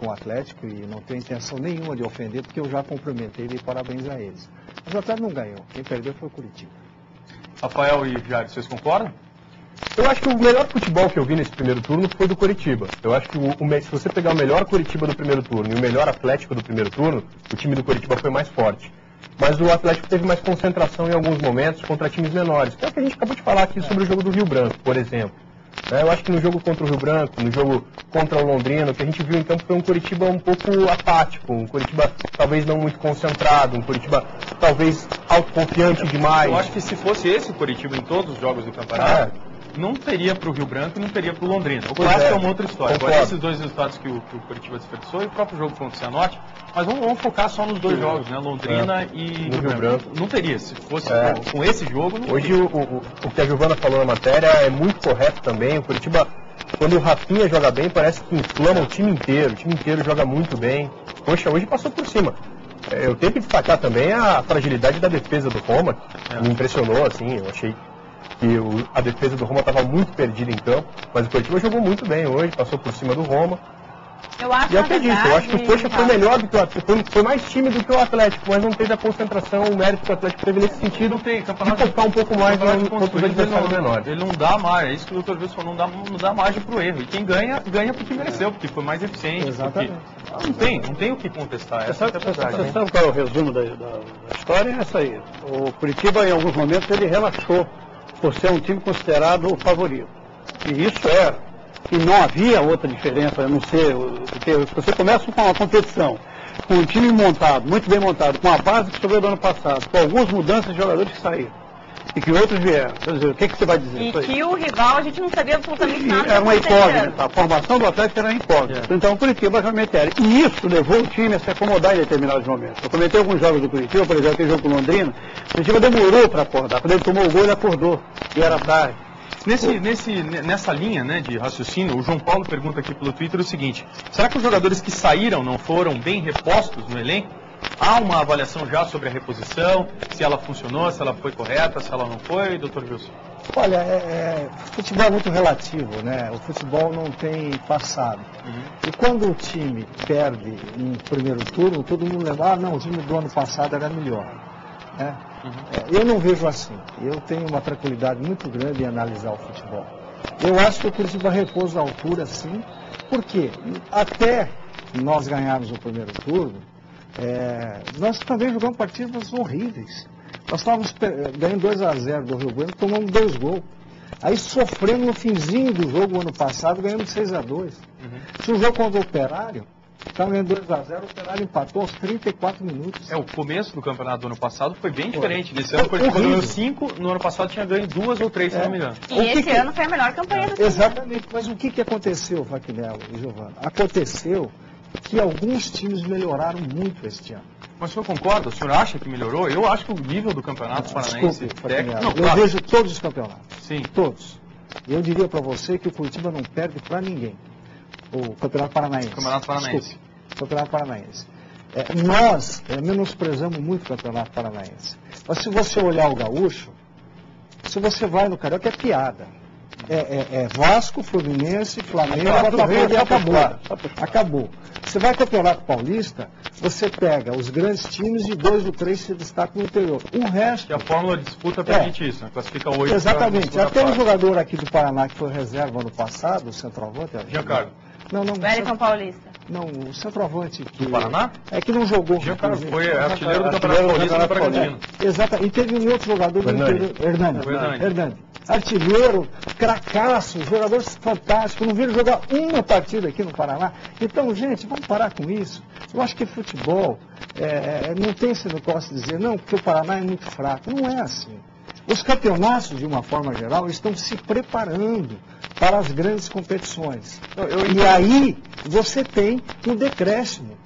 com o Atlético e não tenho intenção nenhuma de ofender, porque eu já cumprimentei e dei parabéns a eles. Mas o Atlético não ganhou, quem perdeu foi o Curitiba. Rafael e Jair, vocês concordam? Eu acho que o melhor futebol que eu vi nesse primeiro turno foi do Coritiba. Eu acho que se você pegar o melhor Coritiba do primeiro turno e o melhor Atlético do primeiro turno, o time do Coritiba foi mais forte. Mas o Atlético teve mais concentração em alguns momentos contra times menores. Que é o que a gente acabou de falar aqui sobre o jogo do Rio Branco, por exemplo. Eu acho que no jogo contra o Rio Branco, no jogo contra o Londrina, o que a gente viu em campo foi um Coritiba um pouco apático, um Coritiba talvez não muito concentrado, um Coritiba talvez autoconfiante demais. Eu acho que se fosse esse o Coritiba em todos os jogos do campeonato, não teria para o Rio Branco e não teria para o Londrina. O clássico é uma outra história. Agora, esses dois resultados que o Coritiba desperdiçou e o próprio jogo contra o Cianorte, mas vamos focar só nos dois jogos, né? Londrina e no Rio Branco. Não teria, se fosse com esse jogo. Não Hoje o que a Giovana falou na matéria é muito correto também. O Coritiba, quando o Rafinha joga bem, parece que inflama o time inteiro joga muito bem. Poxa, hoje passou por cima. Eu tenho que destacar também a fragilidade da defesa do Roma, que me impressionou, assim, eu achei que a defesa do Roma estava muito perdida em campo, mas o Coritiba jogou muito bem hoje, passou por cima do Roma. Eu acho, e acredito, eu acho que o Coxa foi melhor do que o Atlético, foi mais tímido que o Atlético, mas não teve a concentração, o mérito que o Atlético teve nesse sentido, de focar um pouco mais contra os adversários menores. Ele não dá margem, é isso que o Dr. Wilson falou, não dá margem para o erro. E quem ganha, ganha porque mereceu, porque foi mais eficiente. Exatamente. Não tem o que contestar. Você sabe qual é o resumo da história? É essa aí. O Curitiba, em alguns momentos, ele relaxou por ser um time considerado o favorito. E isso era. E não havia outra diferença, a não ser, porque se você começa com uma competição, com um time montado, muito bem montado, com a base que sobrou do ano passado, com algumas mudanças de jogadores que saíram, e que outros vieram, quer dizer, o que você vai dizer? E que o rival, a gente não sabia absolutamente nada. Era uma incógnita, a formação do Atlético era incógnita, então o Curitiba realmente era. E isso levou o time a se acomodar em determinados momentos. Eu comentei alguns jogos do Curitiba, por exemplo, aquele jogo com o Londrina, o Curitiba demorou para acordar, quando ele tomou o gol ele acordou, e era tarde. Nessa linha, né, de raciocínio, o João Paulo pergunta aqui pelo Twitter o seguinte: será que os jogadores que saíram não foram bem repostos no elenco? Há uma avaliação já sobre a reposição, se ela funcionou, se ela foi correta, se ela não foi, Dr. Wilson? Olha, futebol é muito relativo, né? O futebol não tem passado. E quando o time perde no primeiro turno, todo mundo lembra, não, o time do ano passado era melhor. Né? Eu não vejo assim. Eu tenho uma tranquilidade muito grande em analisar o futebol. Eu acho que o Curitiba repôs à altura, sim, porque até nós ganharmos o primeiro turno, nós também jogamos partidas horríveis. Nós estávamos ganhando 2-0 do Rio Branco, tomamos 2 gols. Aí sofremos no finzinho do jogo, ano passado, ganhamos 6-2. Se o jogo contra o Operário, estava ganhando 2-0, o Operário empatou aos 34 minutos. O começo do campeonato do ano passado foi bem diferente. Nesse ano foi ganhou 5, no ano passado tinha ganho 2 ou 3, se não me engano. E esse ano foi a melhor campanha do time. Exatamente, mas o que aconteceu, Faquinello e Giovana? Aconteceu que alguns times melhoraram muito este ano. Mas o senhor concorda? O senhor acha que melhorou? Eu acho que o nível do campeonato paranaense... Eu vejo todos os campeonatos. Sim. Todos. Eu diria para você que o Curitiba não perde para ninguém. O Campeonato Paranaense. Campeonato Paranaense. Desculpe, Campeonato Paranaense. Nós menosprezamos muito o Campeonato Paranaense. Mas se você olhar o Gaúcho, se você vai no Carioca, é piada. Vasco, Fluminense, Flamengo, Botafogo e acabou. Você vai ao Campeonato Paulista, você pega os grandes times e 2 ou 3 se destacam no interior. O resto... E a fórmula de disputa permite isso, né? Classifica 8. Exatamente. Até um jogador aqui do Paraná que foi reserva ano passado, o centroavante... Giancarlo. Não. Wellington Paulista. Não, o centroavante do Paraná? Que não jogou. Giancarlo foi artilheiro do Campeonato Paulista do Bragantino. Exato. E teve um outro jogador do interior, Hernani. Artilheiro, cracaço, jogador fantástico. Não viram jogar uma partida aqui no Paraná. Então, gente, vamos parar com isso. Eu acho que futebol não tem esse negócio de dizer, não, porque o Paraná é muito fraco. Não é assim. Os campeonatos, de uma forma geral, estão se preparando para as grandes competições. E aí você tem um decréscimo.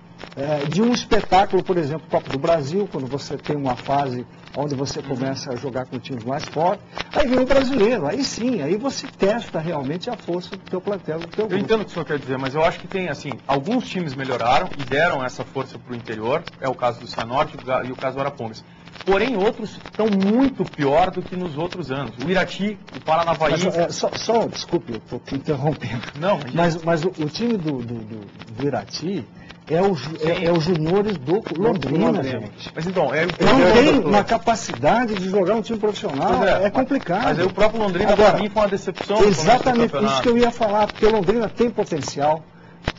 de um espetáculo, por exemplo, Copa do Brasil, quando você tem uma fase onde você começa a jogar com times mais fortes, aí vem o brasileiro, aí sim, aí você testa realmente a força do teu plantel, do teu grupo. Eu entendo o que o senhor quer dizer, mas eu acho que tem, assim, alguns times melhoraram e deram essa força para o interior, é o caso do Cianorte e o caso do Arapongas. Porém, outros estão muito pior do que nos outros anos. O Irati, o Paranavaí... Mas, desculpe, eu estou te interrompendo. Não, mas o time do Irati é os juniores do Londrina, gente. Mas então, não tem uma capacidade de jogar um time profissional, é complicado. Mas aí o próprio Londrina, para mim, foi uma decepção. Exatamente, isso que eu ia falar, porque o Londrina tem potencial,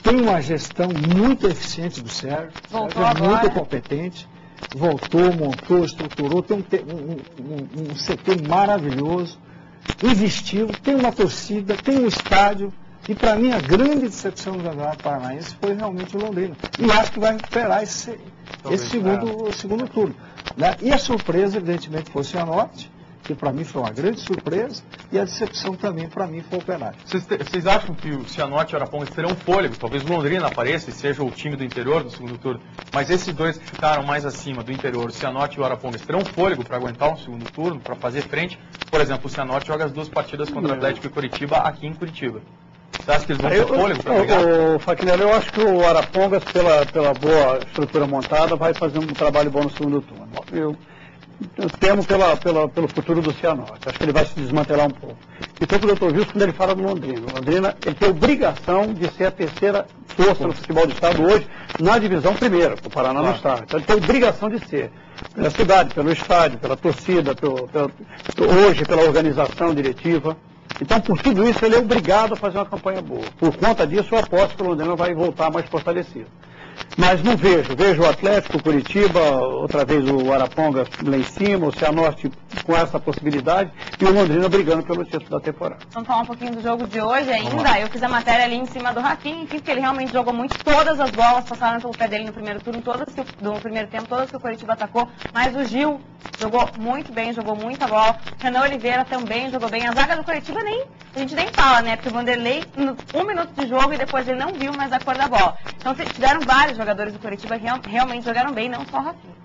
tem uma gestão muito eficiente do Sérgio, é muito competente, voltou, montou, estruturou, tem um CT maravilhoso, investiu, tem uma torcida, tem um estádio. E para mim a grande decepção do Campeonato Paranaense foi realmente o Londrina. E acho que vai recuperar esse segundo turno. Né? E a surpresa, evidentemente, foi o Cianorte, que para mim foi uma grande surpresa, e a decepção também para mim foi o Operário. Vocês acham que o Cianorte e o Arapongas terão fôlego? Talvez o Londrina apareça e seja o time do interior do segundo turno, mas esses dois que ficaram mais acima do interior, o Cianorte e o Arapongas, terão fôlego para aguentar um segundo turno, para fazer frente? Por exemplo, o Cianorte joga as 2 partidas contra o Atlético e Curitiba aqui em Curitiba. Você acha que eles vão ter fôlego para pegar? Faquinelli, eu acho que o Arapongas, pela boa estrutura montada, vai fazer um trabalho bom no segundo turno. Eu temo pelo futuro do Cianorte. Acho que ele vai se desmantelar um pouco. Então, o doutor Wilson, quando ele fala do Londrina, o Londrina ele tem obrigação de ser a terceira força do futebol do Estado hoje, na divisão primeira, o Paraná não está. Então, ele tem obrigação de ser. Pela cidade, pelo estádio, pela torcida, hoje pela organização diretiva. Então, por tudo isso, ele é obrigado a fazer uma campanha boa. Por conta disso, eu aposto que o Londrina vai voltar mais fortalecido. Mas não vejo o Atlético, o Curitiba, outra vez o Arapongas lá em cima, o Cianorte com essa possibilidade e o Londrina brigando pelo título da temporada. Vamos falar um pouquinho do jogo de hoje ainda. Eu fiz a matéria ali em cima do Rafinha, enfim, porque ele realmente jogou muito. Todas as bolas passaram pelo pé dele no primeiro turno, no primeiro tempo, todas que o Curitiba atacou. Mas o Gil jogou muito bem, jogou muita bola. Renan Oliveira também jogou bem. A zaga do Curitiba a gente nem fala, né? Porque o Vanderlei, 1 minuto de jogo e depois ele não viu mais a cor da bola. Então tiveram vários jogadores do Curitiba que realmente jogaram bem, não só o Rafinha.